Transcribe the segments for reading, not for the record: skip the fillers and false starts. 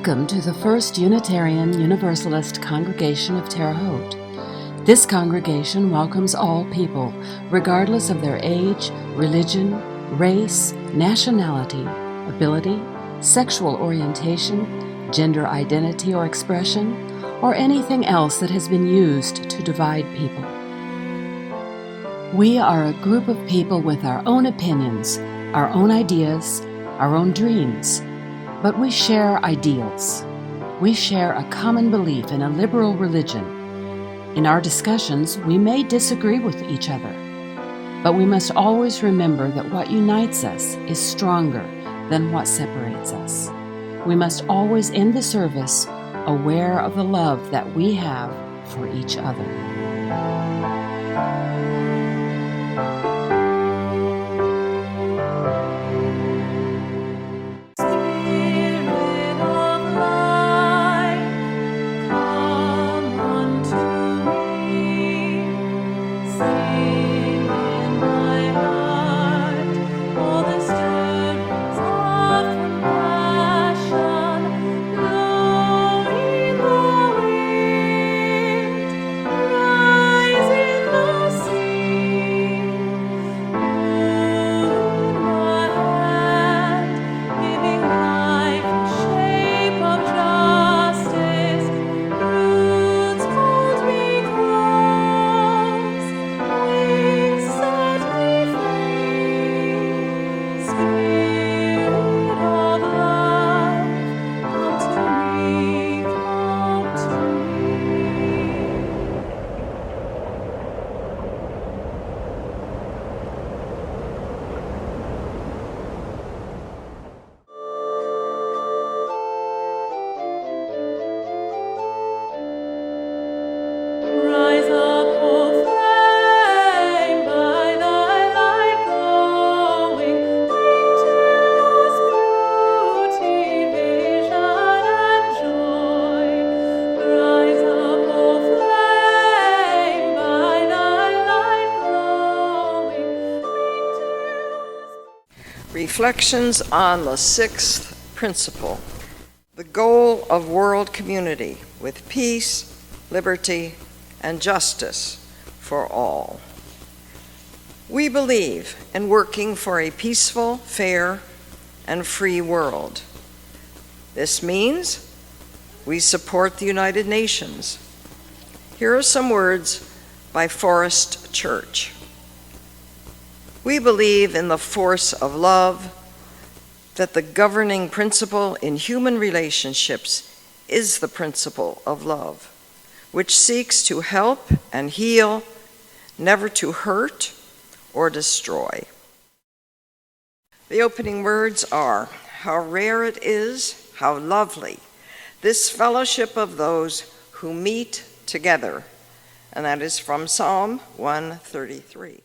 Welcome to the First Unitarian Universalist congregation of Terre, Haute. This congregation welcomes all people, regardless of their age, religion, race, nationality, ability, sexual orientation, gender identity or expression, or anything else that has been used to divide people. We are a group of people with our own opinions, our own ideas, our own dreams, but we share ideals. We share a common belief in a liberal religion. In our discussions, we may disagree with each other, but we must always remember that what unites us is stronger than what separates us. We must always end the service aware of the love that we have for each other. Reflections on the sixth principle, the goal of world community with peace, liberty, and justice for all. We believe in working for a peaceful, fair, and free world. This means we support the United Nations. Here are some words by Forest Church. We believe in the force of love, that the governing principle in human relationships is the principle of love, which seeks to help and heal, never to hurt or destroy. The opening words are, "How rare it is, how lovely, this fellowship of those who meet together." And that is from Psalm 133.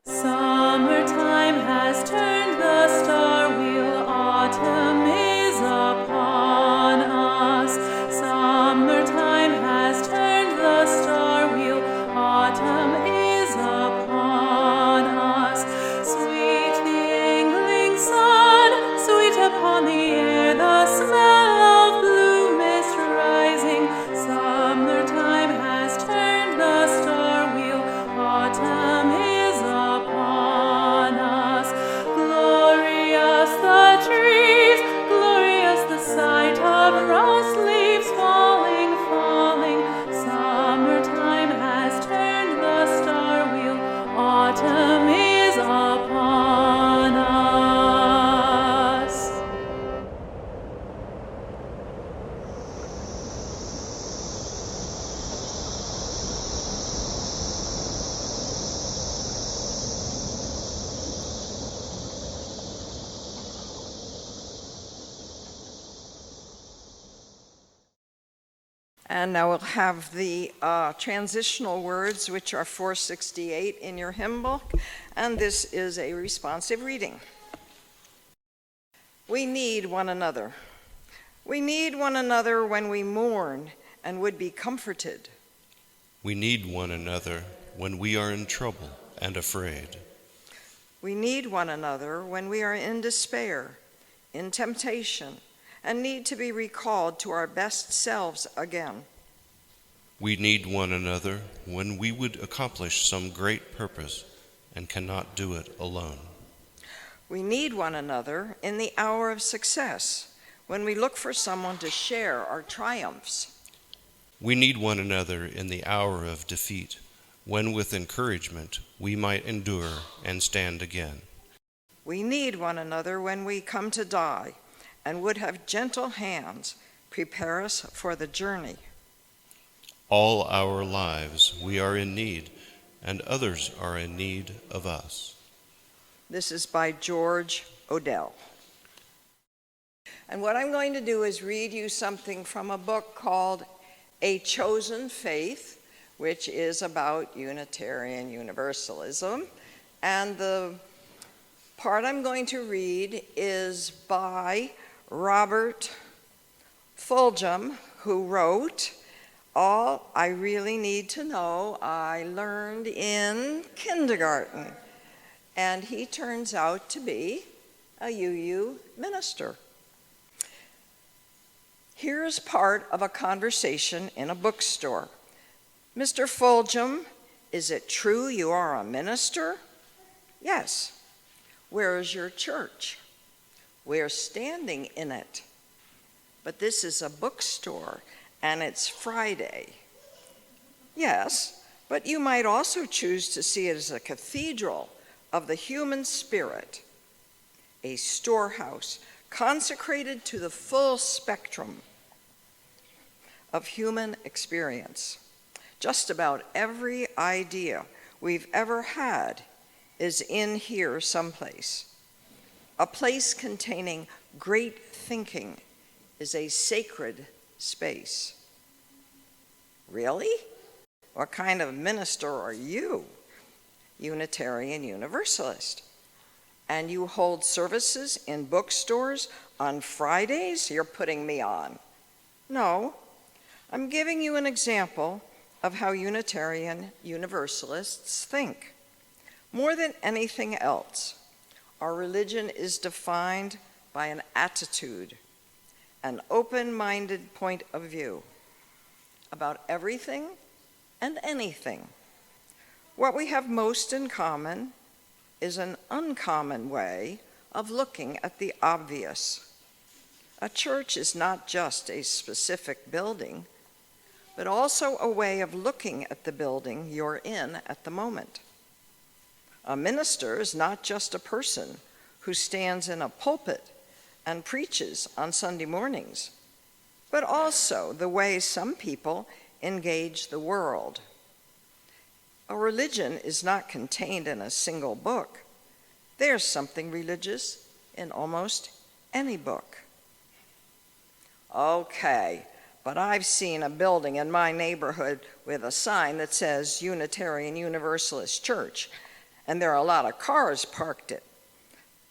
Summertime has turned the star wheel, autumn is upon us. Summertime has turned the star wheel, autumn is upon us. Sweet the angling sun, sweet upon the air, the smell of blue mist rising. Summertime has turned the star wheel, autumn is upon us. Glorious the trees, glorious the sight of rose leaves falling, falling. Summertime has turned the star wheel, autumn is upon us. And now we'll have the transitional words, which are 468 in your hymn book, and this is a responsive reading. We need one another. We need one another when we mourn and would be comforted. We need one another when we are in trouble and afraid. We need one another when we are in despair, in temptation, and need to be recalled to our best selves again. We need one another when we would accomplish some great purpose and cannot do it alone. We need one another in the hour of success, when we look for someone to share our triumphs. We need one another in the hour of defeat, when with encouragement we might endure and stand again. We need one another when we come to die and would have gentle hands prepare us for the journey. All our lives we are in need, and others are in need of us. This is by George Odell. And what I'm going to do is read you something from a book called A Chosen Faith, which is about Unitarian Universalism. And the part I'm going to read is by Robert Fulghum, who wrote, "All I Really Need to Know I Learned in Kindergarten." And he turns out to be a UU minister. Here's part of a conversation in a bookstore. "Mr. Fulghum, is it true you are a minister?" "Yes." "Where is your church?" "We're standing in it." "But this is a bookstore and it's Friday." "Yes, but you might also choose to see it as a cathedral of the human spirit, a storehouse consecrated to the full spectrum of human experience. Just about every idea we've ever had is in here someplace. A place containing great thinking is a sacred space." "Really? What kind of minister are you?" "Unitarian Universalist." "And you hold services in bookstores on Fridays?" "You're putting me on." "No, I'm giving you an example of how Unitarian Universalists think. More than anything else, our religion is defined by an attitude, an open-minded point of view about everything and anything. What we have most in common is an uncommon way of looking at the obvious. A church is not just a specific building, but also a way of looking at the building you're in at the moment. A minister is not just a person who stands in a pulpit and preaches on Sunday mornings, but also the way some people engage the world. A religion is not contained in a single book. There's something religious in almost any book. "Okay, but I've seen a building in my neighborhood with a sign that says Unitarian Universalist Church, and there are a lot of cars parked it.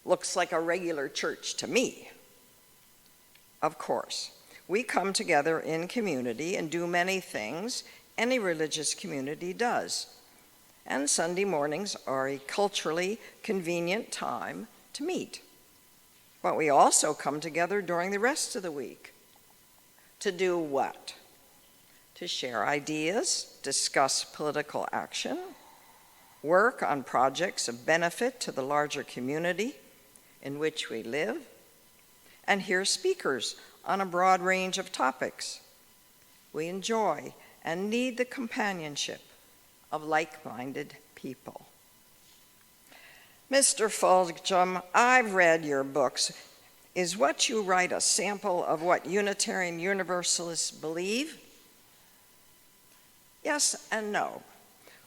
Looks like a regular church to me." Of course, we come together in community and do many things any religious community does. And Sunday mornings are a culturally convenient time to meet. But we also come together during the rest of the week. To do what? To share ideas, discuss political action, work on projects of benefit to the larger community in which we live, and hear speakers on a broad range of topics. We enjoy and need the companionship of like-minded people. "Mr. Fulghum, I've read your books. Is what you write a sample of what Unitarian Universalists believe?" Yes and no.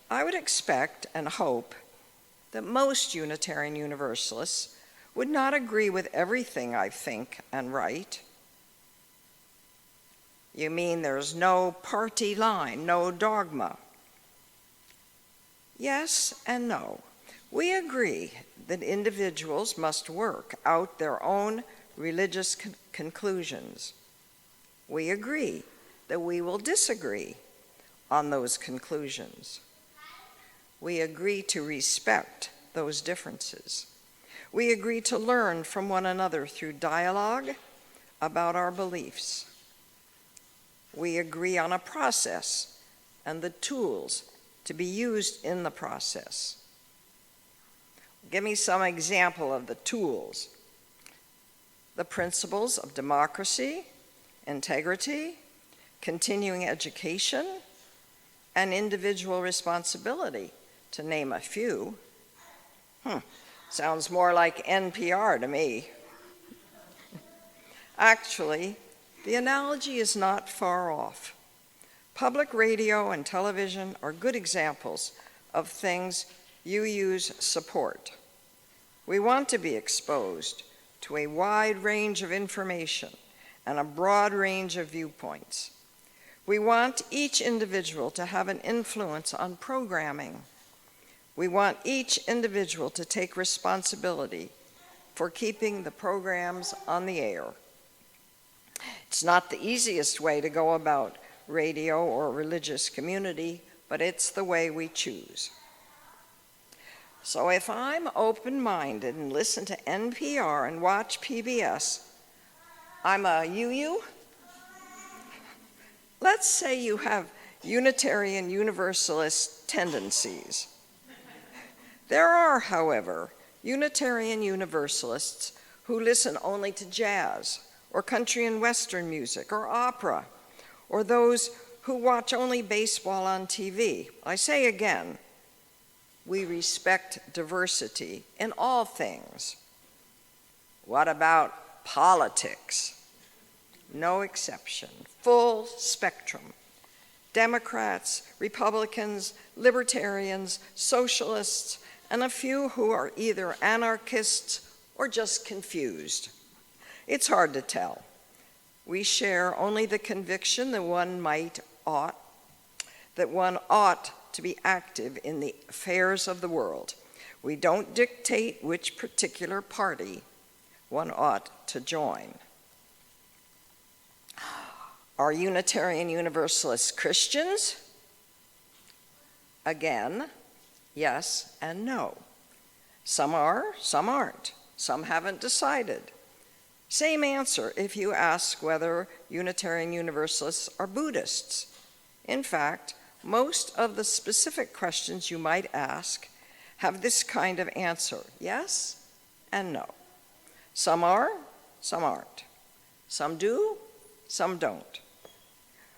I would expect and hope that most Unitarian Universalists would not agree with everything I think and write. You mean there's no party line, no dogma? Yes and no. We agree that individuals must work out their own religious conclusions. We agree that we will disagree on those conclusions. We agree to respect those differences. We agree to learn from one another through dialogue about our beliefs. We agree on a process and the tools to be used in the process. Give me some example of the tools. The principles of democracy, integrity, continuing education, and individual responsibility, to name a few. Sounds more like NPR to me. Actually, the analogy is not far off. Public radio and television are good examples of things UUs support. We want to be exposed to a wide range of information and a broad range of viewpoints. We want each individual to have an influence on programming. We want each individual to take responsibility for keeping the programs on the air. It's not the easiest way to go about radio or religious community, but it's the way we choose. So if I'm open-minded and listen to NPR and watch PBS, I'm a UU? Let's say you have Unitarian Universalist tendencies. There are, however, Unitarian Universalists who listen only to jazz, or country and western music, or opera, or those who watch only baseball on TV. I say again, we respect diversity in all things. What about politics? No exception, full spectrum. Democrats, Republicans, libertarians, socialists, and a few who are either anarchists or just confused. It's hard to tell. We share only the conviction that one ought to be active in the affairs of the world. We don't dictate which particular party one ought to join. Are Unitarian Universalists Christians? Again, yes and no. Some are, some aren't. Some haven't decided. Same answer if you ask whether Unitarian Universalists are Buddhists. In fact, most of the specific questions you might ask have this kind of answer, yes and no. Some are, some aren't. Some do, some don't.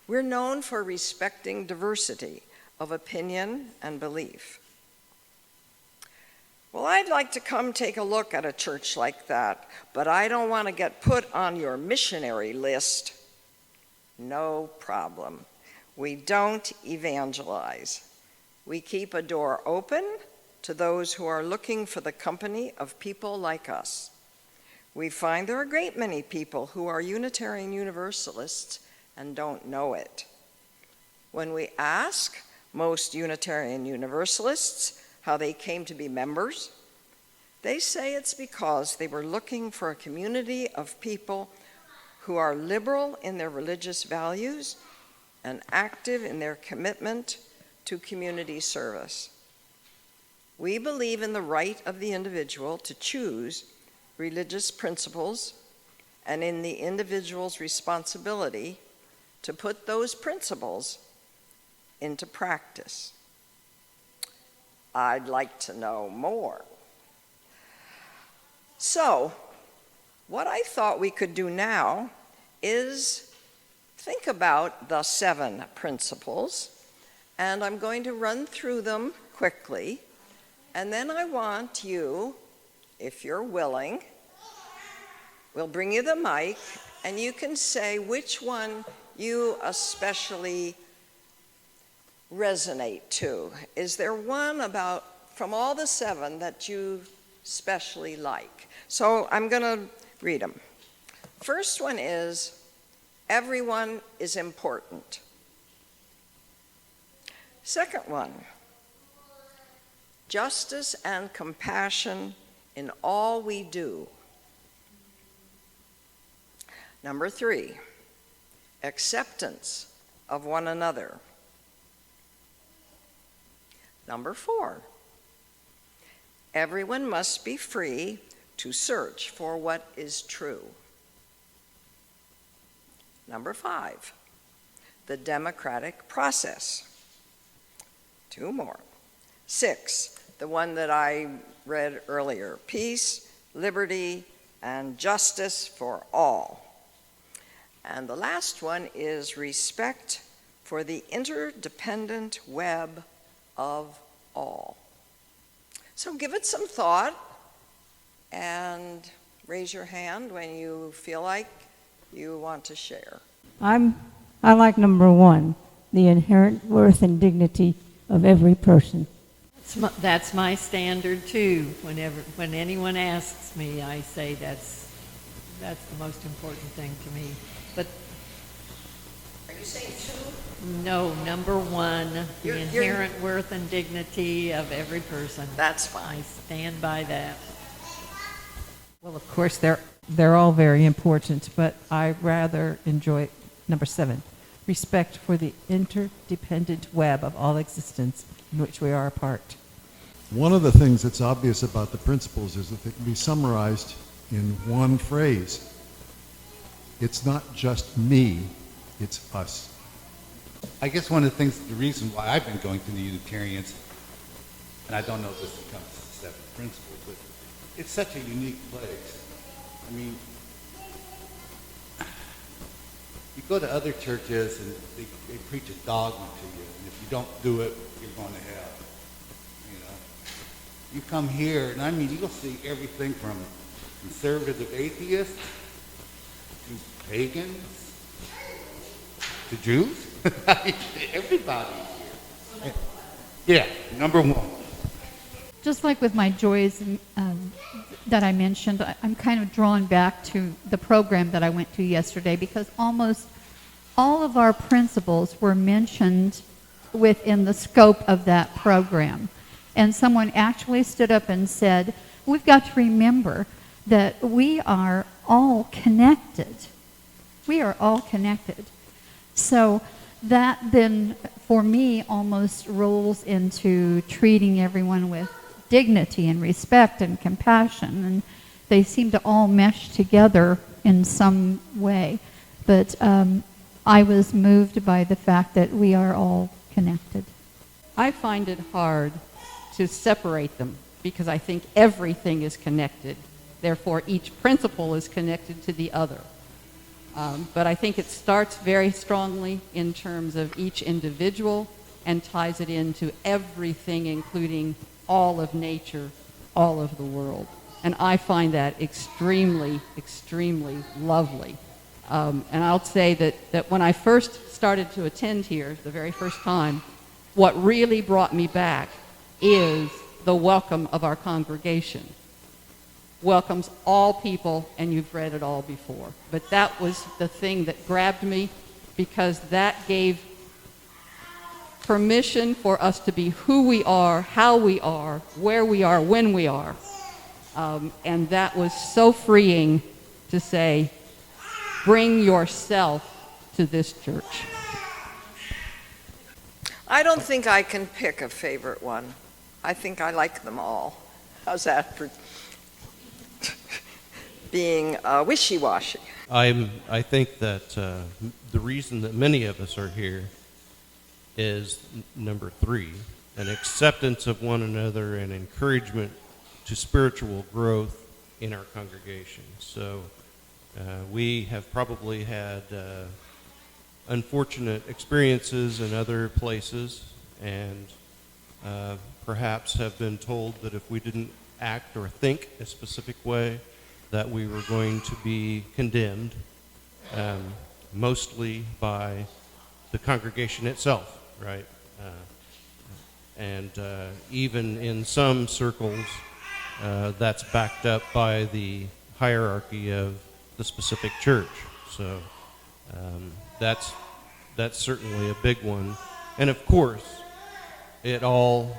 We're known for respecting diversity of opinion and belief. Well, I'd like to come take a look at a church like that, but I don't want to get put on your missionary list. No problem. We don't evangelize. We keep a door open to those who are looking for the company of people like us. We find there are a great many people who are Unitarian Universalists and don't know it. When we ask most Unitarian Universalists how they came to be members, they say it's because they were looking for a community of people who are liberal in their religious values and active in their commitment to community service. We believe in the right of the individual to choose religious principles and in the individual's responsibility to put those principles into practice. I'd like to know more. So, what I thought we could do now is think about the 7 principles, and I'm going to run through them quickly, and then I want you, if you're willing, we'll bring you the mic, and you can say which one you especially resonate to. Is there one from all the 7 that you especially like? So I'm going to read them. First one is, everyone is important. Second one, justice and compassion in all we do. Number 3, acceptance of one another. Number 4, Everyone must be free to search for what is true. Number 5, the democratic process. 2 more. 6, the one that I read earlier, peace, liberty, and justice for all. And the last one is respect for the interdependent web of all. So give it some thought and raise your hand when you feel like you want to share. I like number 1, the inherent worth and dignity of every person. That's my standard too. When anyone asks me, I say that's the most important thing to me. But Are you saying 2? no, number 1, the inherent worth and dignity of every person. That's fine. I stand by that. Well, of course, they're all very important, but I rather enjoy number 7, respect for the interdependent web of all existence in which we are a part. One of the things that's obvious about the principles is that they can be summarized in one phrase. It's not just me, it's us. I guess one of the things, the reason why I've been going through the Unitarians, and I don't know if this becomes the 7th principle, but it's such a unique place. I mean, you go to other churches and they preach a dogma to you, and if you don't do it, you're going to hell. You know, you come here, and I mean, you'll see everything from conservative atheists to pagans to Jews. Everybody here. Yeah, number 1. Just like with my joys that I mentioned, I'm kind of drawn back to the program that I went to yesterday because almost all of our principles were mentioned within the scope of that program. And someone actually stood up and said, we've got to remember that we are all connected. We are all connected. So that then, for me, almost rolls into treating everyone with dignity and respect and compassion, and they seem to all mesh together in some way. But I was moved by the fact that we are all connected. I find it hard to separate them because I think everything is connected. Therefore, each principle is connected to the other. But I think it starts very strongly in terms of each individual and ties it into everything, including all of nature, all of the world. And I find that extremely, extremely lovely. And I'll say that when I first started to attend here, the very first time, what really brought me back is the welcome of our congregation. Welcomes all people, and you've read it all before. But that was the thing that grabbed me because that gave permission for us to be who we are, how we are, where we are, when we are. And that was so freeing to say, bring yourself to this church. I don't think I can pick a favorite one. I think I like them all. How's that for being wishy-washy? I think that the reason that many of us are here is number 3, an acceptance of one another and encouragement to spiritual growth in our congregation. So we have probably had unfortunate experiences in other places and perhaps have been told that if we didn't act or think a specific way, that we were going to be condemned, mostly by the congregation itself, right? And even in some circles, that's backed up by the hierarchy of the specific church. So that's certainly a big one. And of course, it all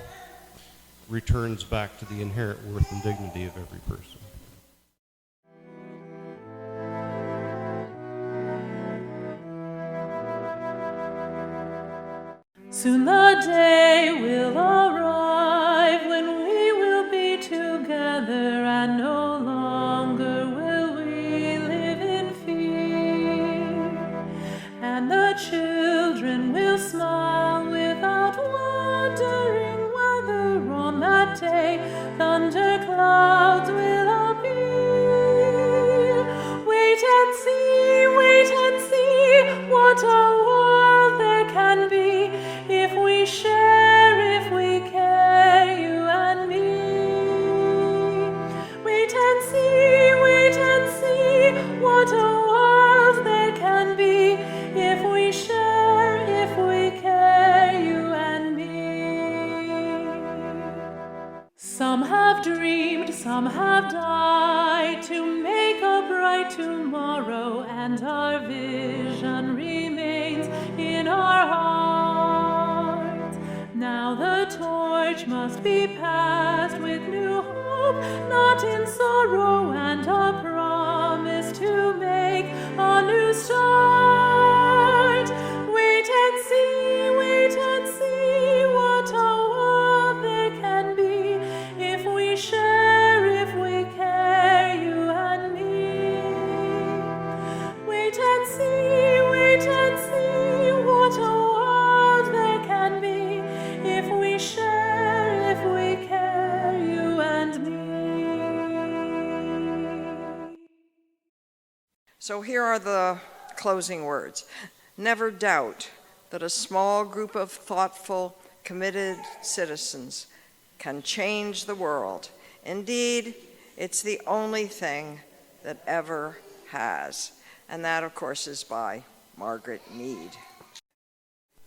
returns back to the inherent worth and dignity of every person. Soon the day will arrive when we will be together under clouds will appear. Wait and see what a world there can be if we share, if we care, you and me. Wait and see what a world there can be if we share, if we care, you and me. Some have dreamed, some have died to make a bright tomorrow, and our vision remains in our hearts. Now the torch must be passed with new hope, not in sorrow, and a promise to make a new start. Wait and see what a world there can be if we share, if we care, you and me. Wait and see what a world there can be if we share, if we care, you and me. So here are the closing words. Never doubt that a small group of thoughtful, committed citizens can change the world. Indeed, it's the only thing that ever has. And that, of course, is by Margaret Mead.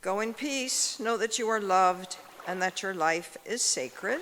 Go in peace. Know that you are loved and that your life is sacred.